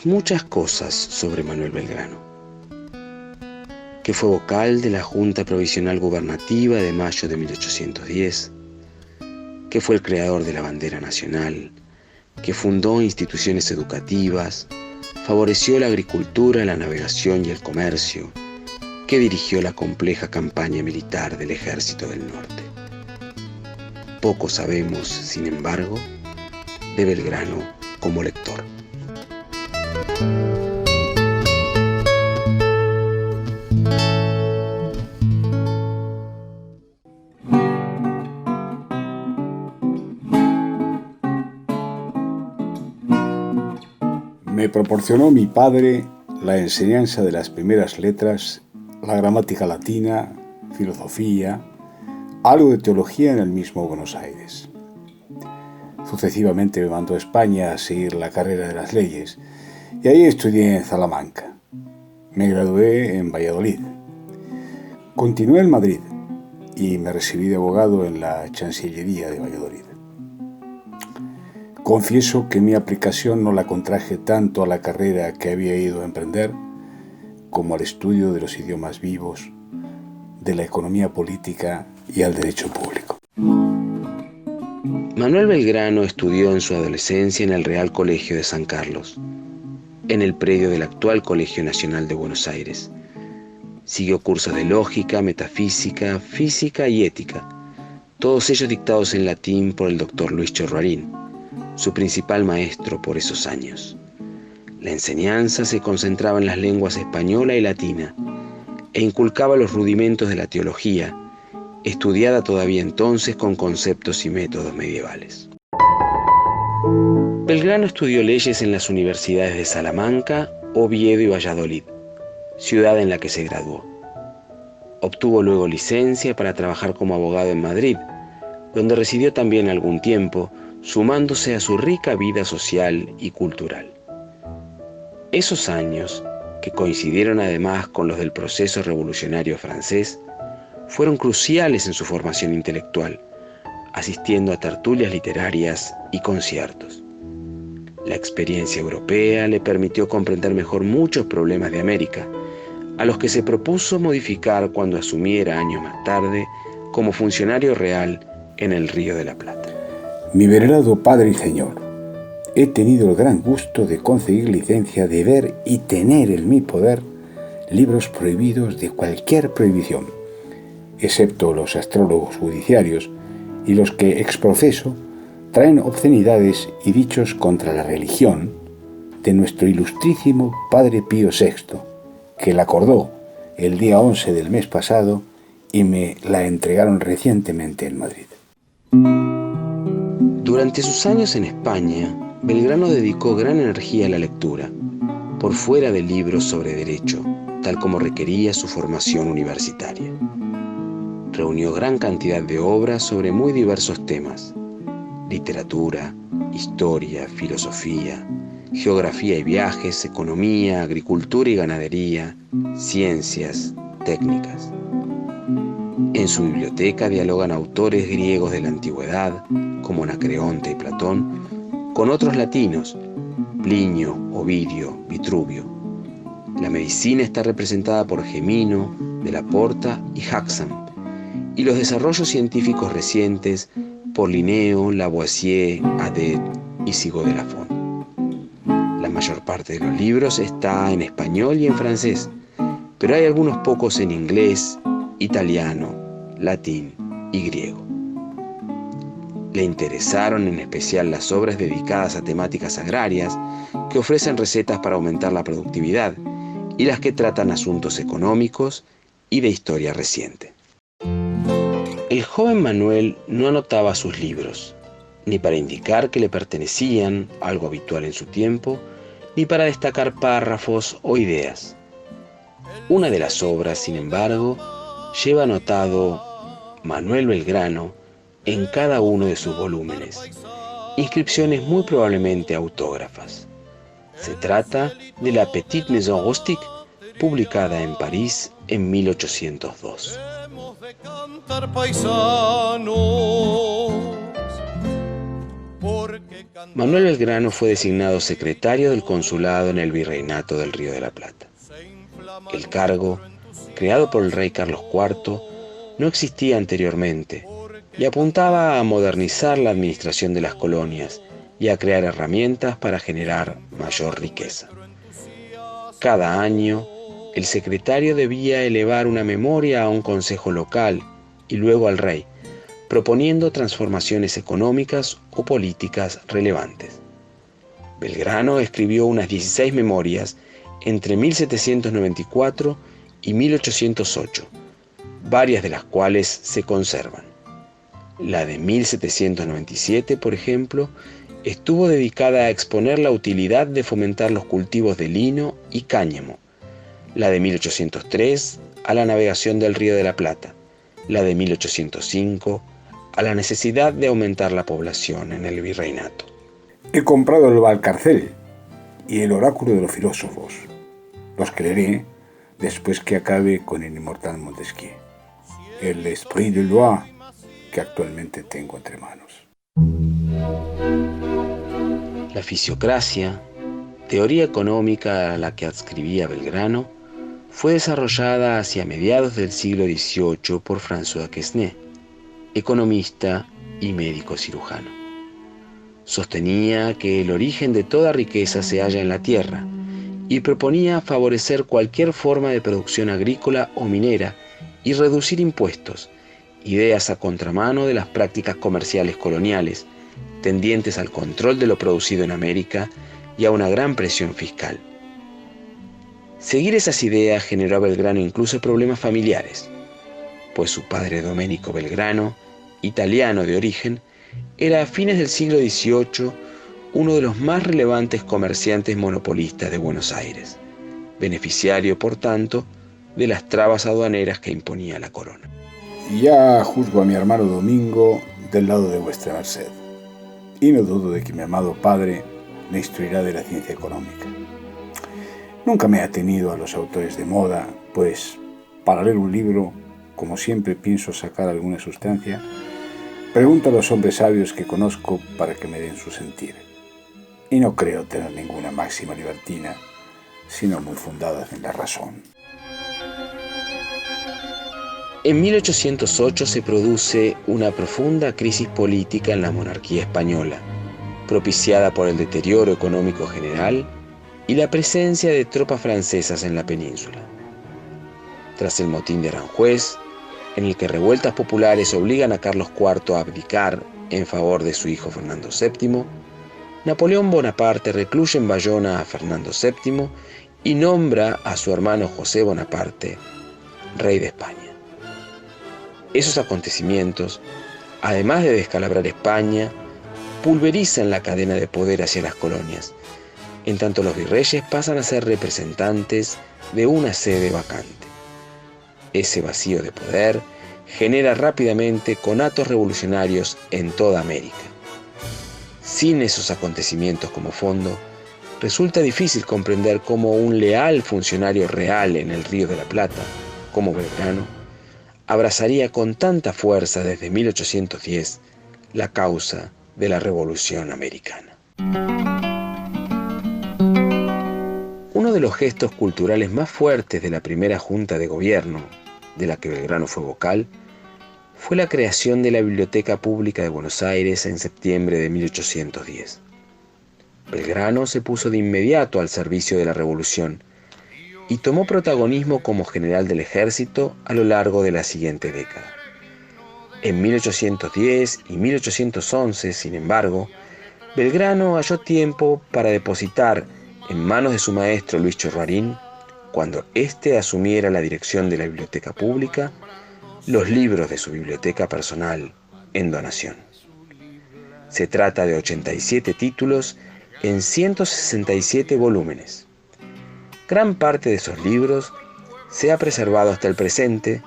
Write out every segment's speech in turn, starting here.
Sabemos muchas cosas sobre Manuel Belgrano, que fue vocal de la Junta Provisional Gubernativa de mayo de 1810, que fue el creador de la bandera nacional, que fundó instituciones educativas, favoreció la agricultura, la navegación y el comercio, que dirigió la compleja campaña militar del Ejército del Norte. Poco sabemos, sin embargo, de Belgrano como lector. Me proporcionó mi padre la enseñanza de las primeras letras, la gramática latina, filosofía, algo de teología en el mismo Buenos Aires. Sucesivamente me mandó a España a seguir la carrera de las leyes y ahí estudié en Salamanca. Me gradué en Valladolid. Continué en Madrid y me recibí de abogado en la Chancillería de Valladolid. Confieso que mi aplicación no la contraje tanto a la carrera que había ido a emprender como al estudio de los idiomas vivos, de la economía política y al derecho público. Manuel Belgrano estudió en su adolescencia en el Real Colegio de San Carlos, en el predio del actual Colegio Nacional de Buenos Aires. Siguió cursos de lógica, metafísica, física y ética, todos ellos dictados en latín por el doctor Luis Chorroarín, su principal maestro por esos años. La enseñanza se concentraba en las lenguas española y latina e inculcaba los rudimentos de la teología, estudiada todavía entonces con conceptos y métodos medievales. Belgrano estudió leyes en las universidades de Salamanca, Oviedo y Valladolid, ciudad en la que se graduó. Obtuvo luego licencia para trabajar como abogado en Madrid, donde residió también algún tiempo, sumándose a su rica vida social y cultural. Esos años, que coincidieron además con los del proceso revolucionario francés, fueron cruciales en su formación intelectual, asistiendo a tertulias literarias y conciertos. La experiencia europea le permitió comprender mejor muchos problemas de América, a los que se propuso modificar cuando asumiera años más tarde como funcionario real en el Río de la Plata. Mi venerado Padre y Señor, he tenido el gran gusto de conseguir licencia de ver y tener en mi poder libros prohibidos de cualquier prohibición, excepto los astrólogos judiciarios y los que ex profeso traen obscenidades y dichos contra la religión de nuestro ilustrísimo Padre Pío VI, que la acordó el día 11 del mes pasado y me la entregaron recientemente en Madrid. Durante sus años en España, Belgrano dedicó gran energía a la lectura, por fuera de libros sobre derecho, tal como requería su formación universitaria. Reunió gran cantidad de obras sobre muy diversos temas: literatura, historia, filosofía, geografía y viajes, economía, agricultura y ganadería, ciencias, técnicas. En su biblioteca dialogan autores griegos de la antigüedad, como Anacreonte y Platón, con otros latinos, Plinio, Ovidio, Vitruvio. La medicina está representada por Gemino, de la Porta y Haxam, y los desarrollos científicos recientes por Linneo, Lavoisier, Adet y Sigo de Lafont. La mayor parte de los libros está en español y en francés, pero hay algunos pocos en inglés, italiano, latín y griego. Le interesaron en especial las obras dedicadas a temáticas agrarias, que ofrecen recetas para aumentar la productividad, y las que tratan asuntos económicos y de historia reciente. El joven Manuel no anotaba sus libros, ni para indicar que le pertenecían, algo habitual en su tiempo, ni para destacar párrafos o ideas. Una de las obras, sin embargo, lleva anotado Manuel Belgrano en cada uno de sus volúmenes, inscripciones muy probablemente autógrafas. Se trata de la Petite Maison Rustique, publicada en París en 1802. Manuel Belgrano fue designado secretario del consulado en el Virreinato del Río de la Plata. El cargo, creado por el rey Carlos IV, no existía anteriormente y apuntaba a modernizar la administración de las colonias y a crear herramientas para generar mayor riqueza. Cada año, el secretario debía elevar una memoria a un consejo local y luego al rey, proponiendo transformaciones económicas o políticas relevantes. Belgrano escribió unas 16 memorias entre 1794 y 1808, varias de las cuales se conservan. La de 1797, por ejemplo, estuvo dedicada a exponer la utilidad de fomentar los cultivos de lino y cáñamo. La de 1803 a la navegación del Río de la Plata. La de 1805 a la necesidad de aumentar la población en el virreinato. He comprado el Valcarcel y el Oráculo de los Filósofos. Los que leeré después que acabe con el inmortal Montesquieu. El Esprit de Loi que actualmente tengo entre manos. La fisiocracia, teoría económica a la que adscribía Belgrano, fue desarrollada hacia mediados del siglo XVIII por François Quesnay, economista y médico cirujano. Sostenía que el origen de toda riqueza se halla en la tierra y proponía favorecer cualquier forma de producción agrícola o minera y reducir impuestos, ideas a contramano de las prácticas comerciales coloniales, tendientes al control de lo producido en América y a una gran presión fiscal. Seguir esas ideas generó a Belgrano incluso problemas familiares, pues su padre Domenico Belgrano, italiano de origen, era a fines del siglo XVIII uno de los más relevantes comerciantes monopolistas de Buenos Aires, beneficiario, por tanto, de las trabas aduaneras que imponía la corona. Ya juzgo a mi hermano Domingo del lado de vuestra merced, y no dudo de que mi amado padre le instruirá de la ciencia económica. Nunca me he atenido a los autores de moda, pues para leer un libro, como siempre pienso sacar alguna sustancia, pregunto a los hombres sabios que conozco para que me den su sentir. Y no creo tener ninguna máxima libertina, sino muy fundadas en la razón. En 1808 se produce una profunda crisis política en la monarquía española, propiciada por el deterioro económico general y la presencia de tropas francesas en la península. Tras el motín de Aranjuez, en el que revueltas populares obligan a Carlos IV a abdicar en favor de su hijo Fernando VII, Napoleón Bonaparte recluye en Bayona a Fernando VII y nombra a su hermano José Bonaparte rey de España. Esos acontecimientos, además de descalabrar España, pulverizan la cadena de poder hacia las colonias, en tanto los virreyes pasan a ser representantes de una sede vacante. Ese vacío de poder genera rápidamente conatos revolucionarios en toda América. Sin esos acontecimientos como fondo, resulta difícil comprender cómo un leal funcionario real en el Río de la Plata, como Belgrano, abrazaría con tanta fuerza desde 1810 la causa de la Revolución Americana. Uno de los gestos culturales más fuertes de la primera Junta de Gobierno, de la que Belgrano fue vocal, fue la creación de la Biblioteca Pública de Buenos Aires en septiembre de 1810. Belgrano se puso de inmediato al servicio de la Revolución y tomó protagonismo como general del ejército a lo largo de la siguiente década. En 1810 y 1811, sin embargo, Belgrano halló tiempo para depositar en manos de su maestro Luis Chorrarín, cuando éste asumiera la dirección de la biblioteca pública, los libros de su biblioteca personal en donación. Se trata de 87 títulos en 167 volúmenes. Gran parte de esos libros se ha preservado hasta el presente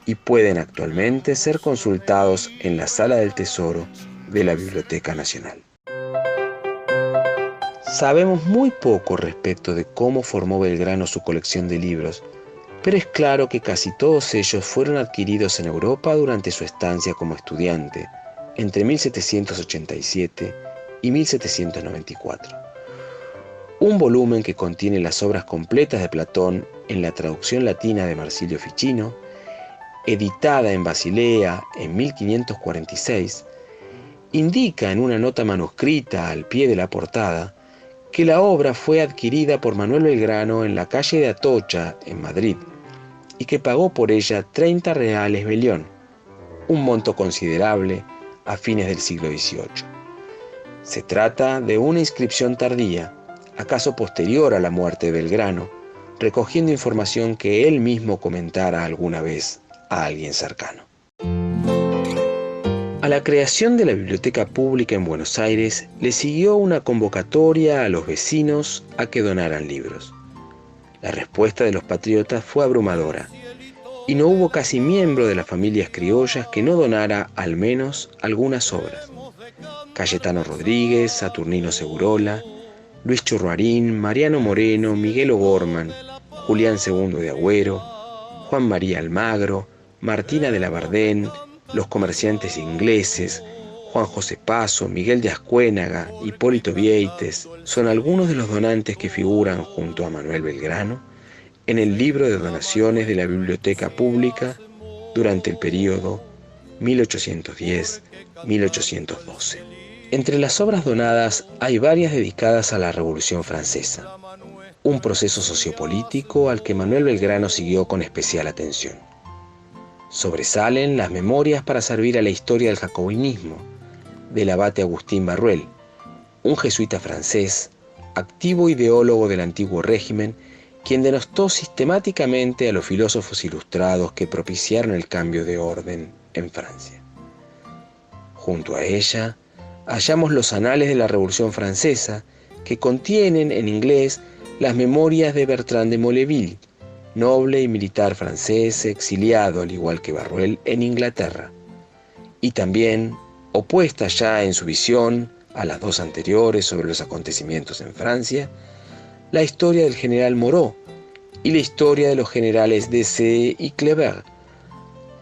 y pueden actualmente ser consultados en la Sala del Tesoro de la Biblioteca Nacional. Sabemos muy poco respecto de cómo formó Belgrano su colección de libros, pero es claro que casi todos ellos fueron adquiridos en Europa durante su estancia como estudiante, entre 1787 y 1794. Un volumen que contiene las obras completas de Platón en la traducción latina de Marsilio Ficino, editada en Basilea en 1546, indica en una nota manuscrita al pie de la portada que la obra fue adquirida por Manuel Belgrano en la calle de Atocha, en Madrid, y que pagó por ella 30 reales vellón, un monto considerable a fines del siglo XVIII. Se trata de una inscripción tardía, acaso posterior a la muerte de Belgrano, recogiendo información que él mismo comentara alguna vez a alguien cercano. A la creación de la biblioteca pública en Buenos Aires le siguió una convocatoria a los vecinos a que donaran libros. La respuesta de los patriotas fue abrumadora, y no hubo casi miembro de las familias criollas que no donara al menos algunas obras. Cayetano Rodríguez, Saturnino Segurola, Luis Churruarín, Mariano Moreno, Miguel O'Gorman, Julián II de Agüero, Juan María Almagro, Martina de la Bardén, los comerciantes ingleses, Juan José Paso, Miguel de Ascuénaga, Hipólito Vieites, son algunos de los donantes que figuran junto a Manuel Belgrano en el libro de donaciones de la Biblioteca Pública durante el periodo 1810-1812. Entre las obras donadas hay varias dedicadas a la Revolución Francesa, un proceso sociopolítico al que Manuel Belgrano siguió con especial atención. Sobresalen las memorias para servir a la historia del jacobinismo, del abate Agustín Barruel, un jesuita francés, activo ideólogo del antiguo régimen, quien denostó sistemáticamente a los filósofos ilustrados que propiciaron el cambio de orden en Francia. Junto a ella, hallamos los anales de la Revolución Francesa, que contienen en inglés las memorias de Bertrand de Molleville, noble y militar francés exiliado, al igual que Barruel, en Inglaterra, y también, opuesta ya en su visión a las dos anteriores sobre los acontecimientos en Francia, la historia del general Moreau y la historia de los generales Desaix y Kleber,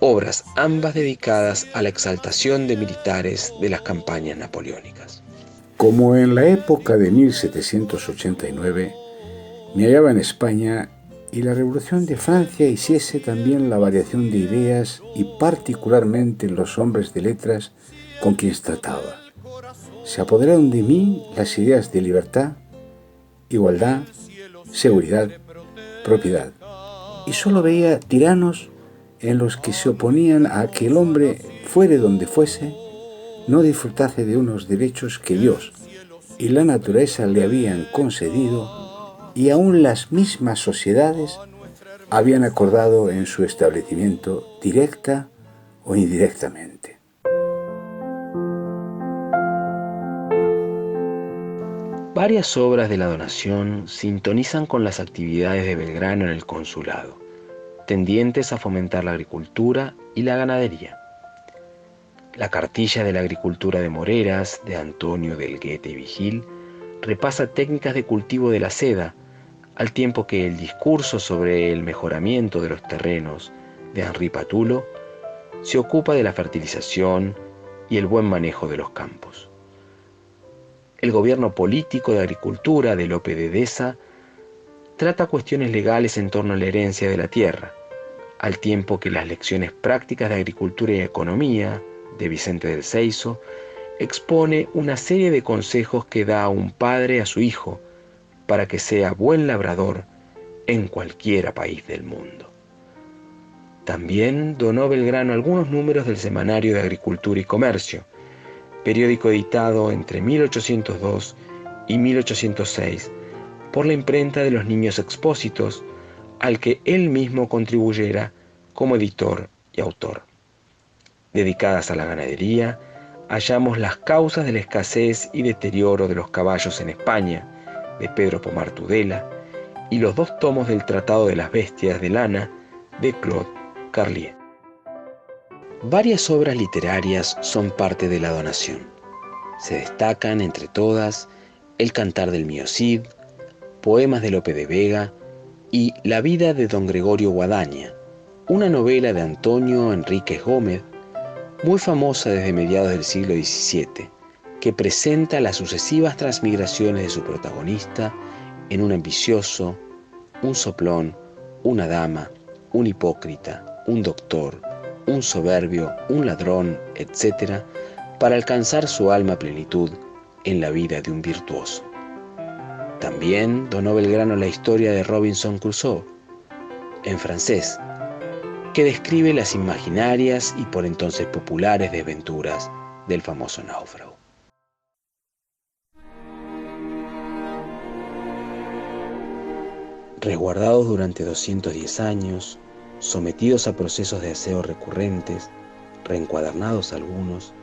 obras ambas dedicadas a la exaltación de militares de las campañas napoleónicas. Como en la época de 1789, me hallaba en España y la Revolución de Francia hiciese también la variación de ideas y particularmente en los hombres de letras con quienes trataba. Se apoderaron de mí las ideas de libertad, igualdad, seguridad, propiedad, y solo veía tiranos en los que se oponían a que el hombre, fuere donde fuese, no disfrutase de unos derechos que Dios y la naturaleza le habían concedido y aún las mismas sociedades habían acordado en su establecimiento directa o indirectamente. Varias obras de la donación sintonizan con las actividades de Belgrano en el consulado, tendientes a fomentar la agricultura y la ganadería. La cartilla de la agricultura de Moreras, de Antonio Delguete y Vigil, repasa técnicas de cultivo de la seda, al tiempo que el discurso sobre el mejoramiento de los terrenos de Henri Patulo se ocupa de la fertilización y el buen manejo de los campos. El gobierno político de agricultura de Lope de Deza trata cuestiones legales en torno a la herencia de la tierra, al tiempo que las lecciones prácticas de agricultura y economía de Vicente del Seizo expone una serie de consejos que da un padre a su hijo para que sea buen labrador en cualquier país del mundo. También donó Belgrano algunos números del Semanario de Agricultura y Comercio, periódico editado entre 1802 y 1806 por la imprenta de los Niños Expósitos, al que él mismo contribuyera como editor y autor. Dedicadas a la ganadería, hallamos las causas de la escasez y deterioro de los caballos en España, de Pedro Pomar Tudela, y los 2 tomos del Tratado de las Bestias de Lana, de Claude Carlier. Varias obras literarias son parte de la donación. Se destacan, entre todas, El Cantar del Mío Cid, Poemas de Lope de Vega y La vida de don Gregorio Guadaña, una novela de Antonio Enríquez Gómez, muy famosa desde mediados del siglo XVII, que presenta las sucesivas transmigraciones de su protagonista en un ambicioso, un soplón, una dama, un hipócrita, un doctor, un soberbio, un ladrón, etc., para alcanzar su alma a plenitud en la vida de un virtuoso. También donó Belgrano la historia de Robinson Crusoe, en francés, que describe las imaginarias y por entonces populares desventuras del famoso náufrago. Resguardados durante 210 años, sometidos a procesos de aseo recurrentes, reencuadernados algunos,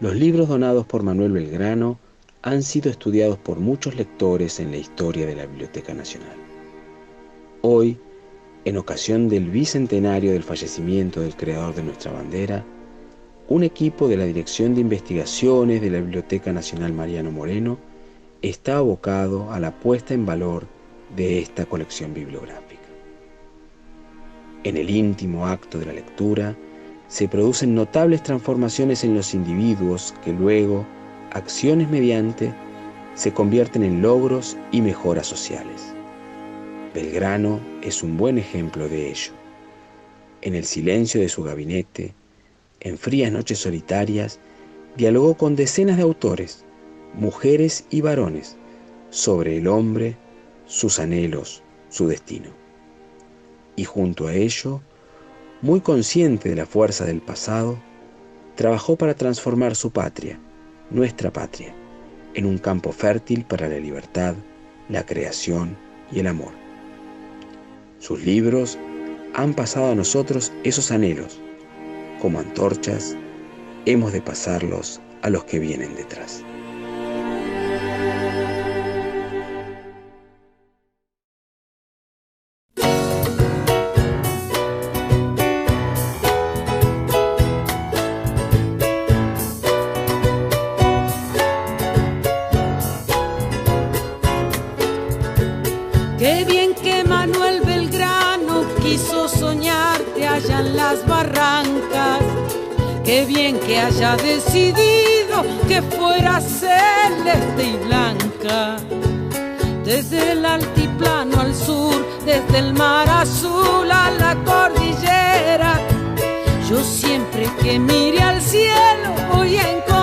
los libros donados por Manuel Belgrano han sido estudiados por muchos lectores en la historia de la Biblioteca Nacional. Hoy, en ocasión del bicentenario del fallecimiento del creador de nuestra bandera, un equipo de la Dirección de Investigaciones de la Biblioteca Nacional Mariano Moreno está abocado a la puesta en valor de esta colección bibliográfica. En el íntimo acto de la lectura se producen notables transformaciones en los individuos que luego, acciones mediante, se convierten en logros y mejoras sociales. Belgrano es un buen ejemplo de ello. En el silencio de su gabinete, en frías noches solitarias, dialogó con decenas de autores, mujeres y varones, sobre el hombre, sus anhelos, su destino. Y junto a ello, muy consciente de la fuerza del pasado, trabajó para transformar su patria, nuestra patria, en un campo fértil para la libertad, la creación y el amor. Sus libros han pasado a nosotros esos anhelos. Como antorchas, hemos de pasarlos a los que vienen detrás. Qué bien que Manuel Belgrano quiso soñarte allá en las barrancas. Qué bien que haya decidido que fuera celeste y blanca. Desde el altiplano al sur, desde el mar azul a la cordillera, yo siempre que mire al cielo voy a encontrar